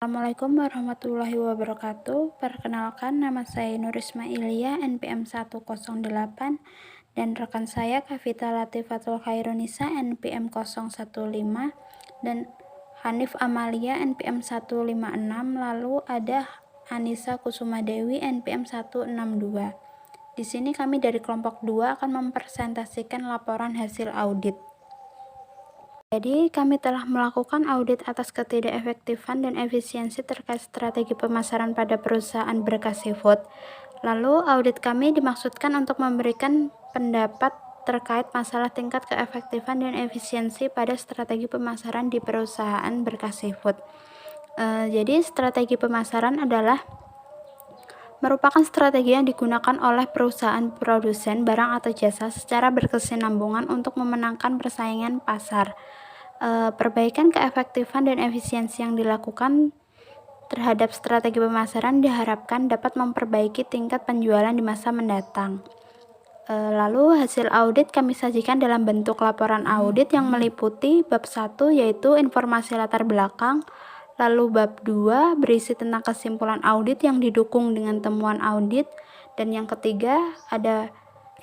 Assalamualaikum warahmatullahi wabarakatuh. Perkenalkan, nama saya Nur Ismailia, NPM 108, dan rekan saya Kavita Latifatul Khairunisa, NPM 015, dan Hanif Amalia, NPM 156, lalu ada Anissa Kusuma Dewi, NPM 162. Di sini kami dari kelompok 2 akan mempresentasikan laporan hasil audit. Jadi, kami telah melakukan audit atas ketidakefektifan dan efisiensi terkait strategi pemasaran pada perusahaan berkas seafood. Lalu, audit kami dimaksudkan untuk memberikan pendapat terkait masalah tingkat keefektifan dan efisiensi pada strategi pemasaran di perusahaan berkas seafood. Jadi, strategi pemasaran adalah merupakan strategi yang digunakan oleh perusahaan produsen barang atau jasa secara berkesinambungan untuk memenangkan persaingan pasar. Perbaikan keefektifan dan efisiensi yang dilakukan terhadap strategi pemasaran diharapkan dapat memperbaiki tingkat penjualan di masa mendatang. Lalu hasil audit kami sajikan dalam bentuk laporan audit yang meliputi bab 1 yaitu informasi latar belakang, lalu bab 2 berisi tentang kesimpulan audit yang didukung dengan temuan audit, dan yang ketiga ada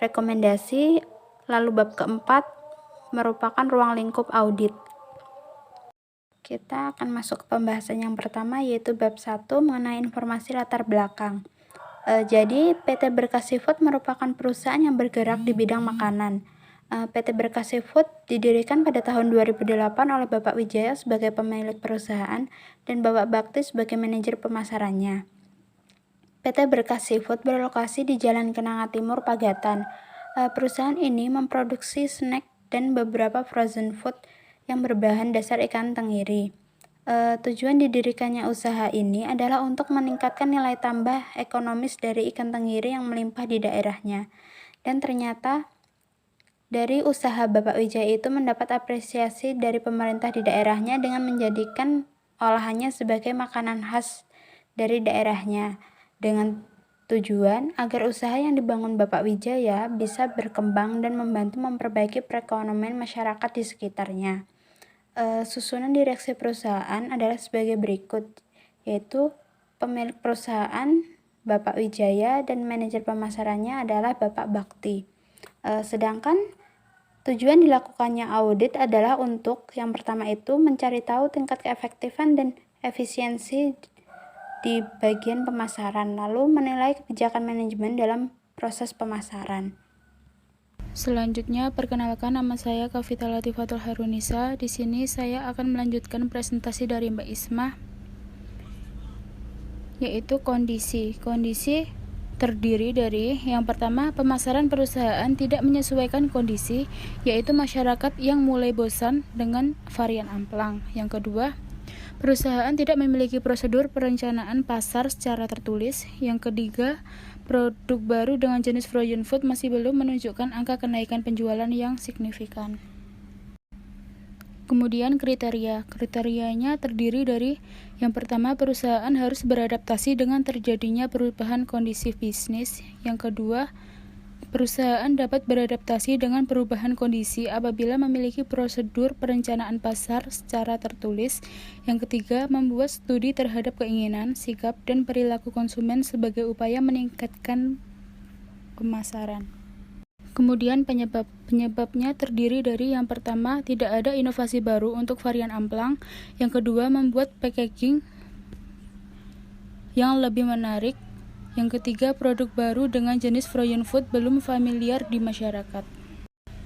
rekomendasi, lalu bab keempat merupakan ruang lingkup audit. Kita akan masuk ke pembahasan yang pertama yaitu bab 1 mengenai informasi latar belakang. Jadi PT Berkas Seafood merupakan perusahaan yang bergerak di bidang makanan. PT Berkas Seafood didirikan pada tahun 2008 oleh Bapak Wijaya sebagai pemilik perusahaan dan Bapak Bakti sebagai manajer pemasarannya. PT Berkas Seafood berlokasi di Jalan Kenanga Timur, Pagatan. Perusahaan ini memproduksi snack dan beberapa frozen food yang berbahan dasar ikan tenggiri. Tujuan didirikannya usaha ini adalah untuk meningkatkan nilai tambah ekonomis dari ikan tenggiri yang melimpah di daerahnya. Dan ternyata dari usaha Bapak Wijaya itu mendapat apresiasi dari pemerintah di daerahnya dengan menjadikan olahannya sebagai makanan khas dari daerahnya, dengan tujuan agar usaha yang dibangun Bapak Wijaya bisa berkembang dan membantu memperbaiki perekonomian masyarakat di sekitarnya. Susunan direksi perusahaan adalah sebagai berikut, yaitu pemilik perusahaan Bapak Wijaya dan manajer pemasarannya adalah Bapak Bakti. Sedangkan tujuan dilakukannya audit adalah untuk yang pertama itu mencari tahu tingkat keefektifan dan efisiensi di bagian pemasaran, lalu menilai kebijakan manajemen dalam proses pemasaran. Selanjutnya, perkenalkan nama saya Kavita Latifatul Harunisa. Di sini saya akan melanjutkan presentasi dari Mbak Isma, yaitu kondisi. Kondisi terdiri dari yang pertama, pemasaran perusahaan tidak menyesuaikan kondisi, yaitu masyarakat yang mulai bosan dengan varian amplang. Yang kedua, perusahaan tidak memiliki prosedur perencanaan pasar secara tertulis. Yang ketiga, produk baru dengan jenis frozen food masih belum menunjukkan angka kenaikan penjualan yang signifikan. Kemudian kriterianya terdiri dari yang pertama, perusahaan harus beradaptasi dengan terjadinya perubahan kondisi bisnis. Yang kedua, perusahaan dapat beradaptasi dengan perubahan kondisi apabila memiliki prosedur perencanaan pasar secara tertulis. Yang ketiga, membuat studi terhadap keinginan, sikap, dan perilaku konsumen sebagai upaya meningkatkan pemasaran. Kemudian penyebabnya terdiri dari yang pertama, tidak ada inovasi baru untuk varian amplang. Yang kedua, membuat packaging yang lebih menarik. Yang ketiga, produk baru dengan jenis frozen food belum familiar di masyarakat.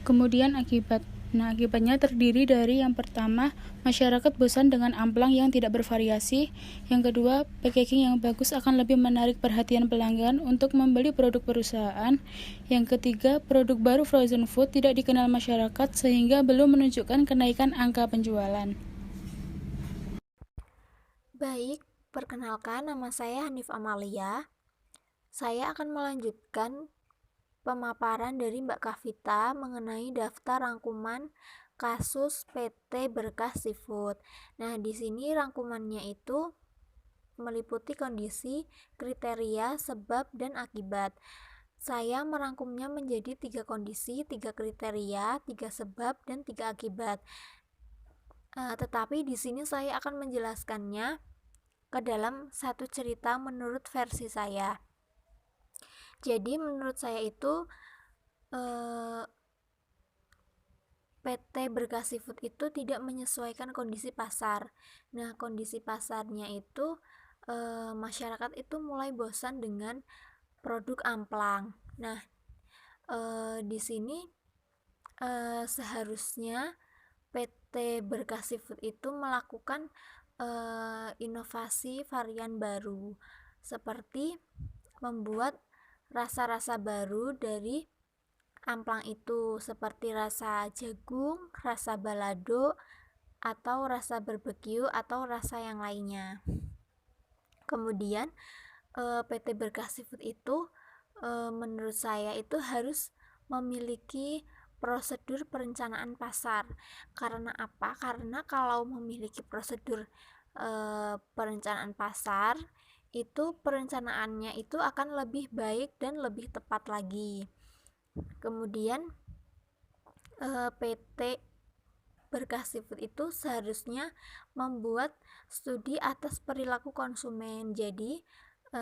Kemudian akibatnya terdiri dari yang pertama, masyarakat bosan dengan amplang yang tidak bervariasi. Yang kedua, packaging yang bagus akan lebih menarik perhatian pelanggan untuk membeli produk perusahaan. Yang ketiga, produk baru frozen food tidak dikenal masyarakat sehingga belum menunjukkan kenaikan angka penjualan. Baik, perkenalkan nama saya Hanif Amalia. Saya akan melanjutkan pemaparan dari Mbak Kavita mengenai daftar rangkuman kasus PT Berkas Seafood. Nah, di sini rangkumannya itu meliputi kondisi, kriteria, sebab, dan akibat. Saya merangkumnya menjadi 3 kondisi, 3 kriteria, 3 sebab, dan 3 akibat. Tetapi di sini saya akan menjelaskannya ke dalam satu cerita menurut versi saya. Jadi menurut saya itu PT Berkah Seafood itu tidak menyesuaikan kondisi pasar. Nah, kondisi pasarnya itu masyarakat itu mulai bosan dengan produk amplang. Nah, di sini seharusnya PT Berkah Seafood itu melakukan inovasi varian baru, seperti membuat rasa-rasa baru dari amplang itu, seperti rasa jagung, rasa balado, atau rasa barbeque, atau rasa yang lainnya. Kemudian PT Berkah Seafood itu menurut saya itu harus memiliki prosedur perencanaan pasar. Karena apa? Karena kalau memiliki prosedur perencanaan pasar, itu perencanaannya itu akan lebih baik dan lebih tepat lagi. Kemudian PT Berkah Seafood itu seharusnya membuat studi atas perilaku konsumen. Jadi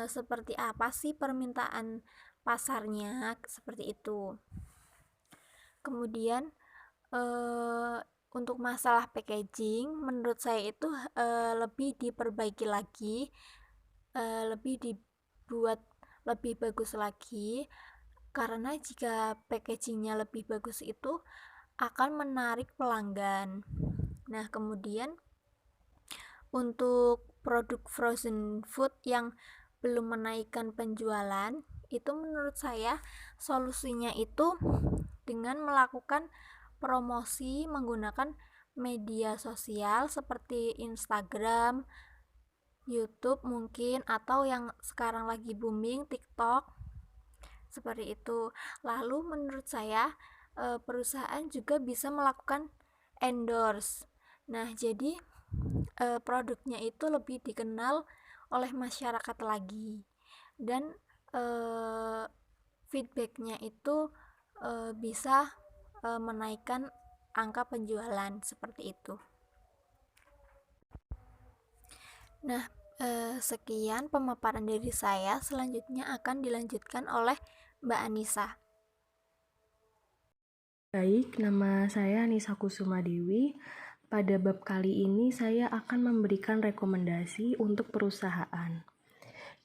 seperti apa sih permintaan pasarnya, seperti itu. Kemudian untuk masalah packaging, menurut saya itu lebih diperbaiki lagi, lebih dibuat lebih bagus lagi, karena jika packagingnya lebih bagus itu akan menarik pelanggan. Nah, kemudian untuk produk frozen food yang belum menaikkan penjualan, itu menurut saya solusinya itu dengan melakukan promosi menggunakan media sosial seperti Instagram, YouTube mungkin, atau yang sekarang lagi booming TikTok, seperti itu. Lalu menurut saya perusahaan juga bisa melakukan endorse. Nah, jadi produknya itu lebih dikenal oleh masyarakat lagi, dan feedbacknya itu bisa menaikkan angka penjualan, seperti itu. Nah, sekian pemaparan dari saya. Selanjutnya akan dilanjutkan oleh Mbak Anissa. Baik, nama saya Anissa Kusuma Dewi. Pada bab kali ini saya akan memberikan rekomendasi untuk perusahaan.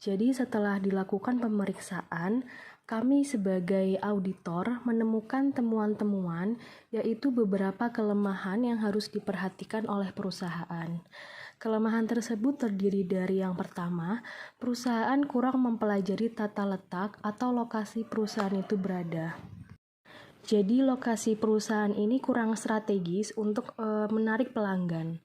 Jadi setelah dilakukan pemeriksaan, kami sebagai auditor menemukan temuan-temuan, yaitu beberapa kelemahan yang harus diperhatikan oleh perusahaan. Kelemahan tersebut terdiri dari yang pertama, perusahaan kurang mempelajari tata letak atau lokasi perusahaan itu berada. Jadi lokasi perusahaan ini kurang strategis untuk menarik pelanggan.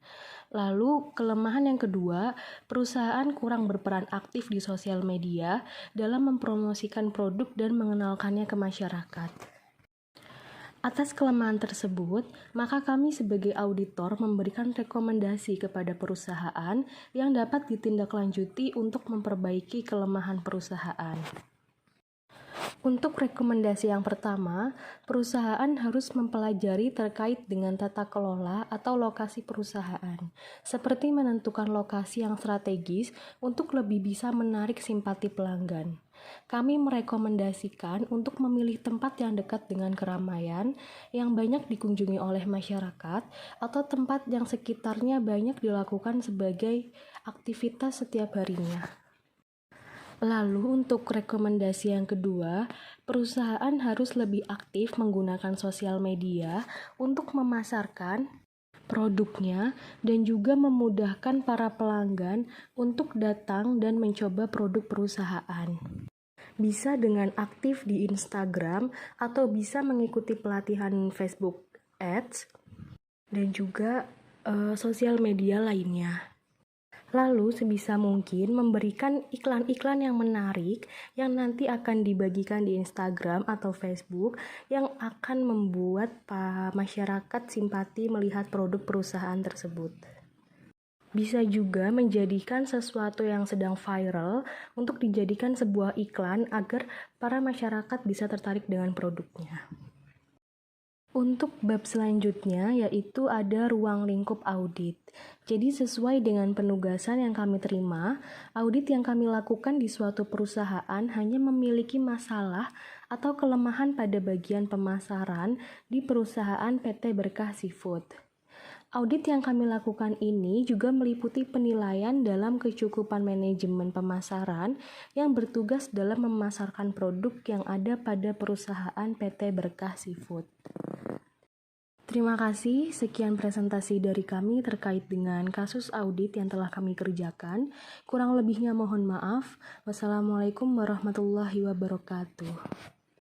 Lalu kelemahan yang kedua, perusahaan kurang berperan aktif di sosial media dalam mempromosikan produk dan mengenalkannya ke masyarakat. Atas kelemahan tersebut, maka kami sebagai auditor memberikan rekomendasi kepada perusahaan yang dapat ditindaklanjuti untuk memperbaiki kelemahan perusahaan. Untuk rekomendasi yang pertama, perusahaan harus mempelajari terkait dengan tata kelola atau lokasi perusahaan, seperti menentukan lokasi yang strategis untuk lebih bisa menarik simpati pelanggan. Kami merekomendasikan untuk memilih tempat yang dekat dengan keramaian, yang banyak dikunjungi oleh masyarakat, atau tempat yang sekitarnya banyak dilakukan sebagai aktivitas setiap harinya. Lalu untuk rekomendasi yang kedua, perusahaan harus lebih aktif menggunakan sosial media untuk memasarkan produknya dan juga memudahkan para pelanggan untuk datang dan mencoba produk perusahaan. Bisa dengan aktif di Instagram atau bisa mengikuti pelatihan Facebook Ads dan juga sosial media lainnya. Lalu sebisa mungkin memberikan iklan-iklan yang menarik yang nanti akan dibagikan di Instagram atau Facebook yang akan membuat masyarakat simpati melihat produk perusahaan tersebut. Bisa juga menjadikan sesuatu yang sedang viral untuk dijadikan sebuah iklan agar para masyarakat bisa tertarik dengan produknya. Untuk bab selanjutnya yaitu ada ruang lingkup audit. Jadi sesuai dengan penugasan yang kami terima, audit yang kami lakukan di suatu perusahaan hanya memiliki masalah atau kelemahan pada bagian pemasaran di perusahaan PT Berkah Seafood. Audit yang kami lakukan ini juga meliputi penilaian dalam kecukupan manajemen pemasaran yang bertugas dalam memasarkan produk yang ada pada perusahaan PT Berkah Seafood. Terima kasih, sekian presentasi dari kami terkait dengan kasus audit yang telah kami kerjakan. Kurang lebihnya mohon maaf. Wassalamualaikum warahmatullahi wabarakatuh.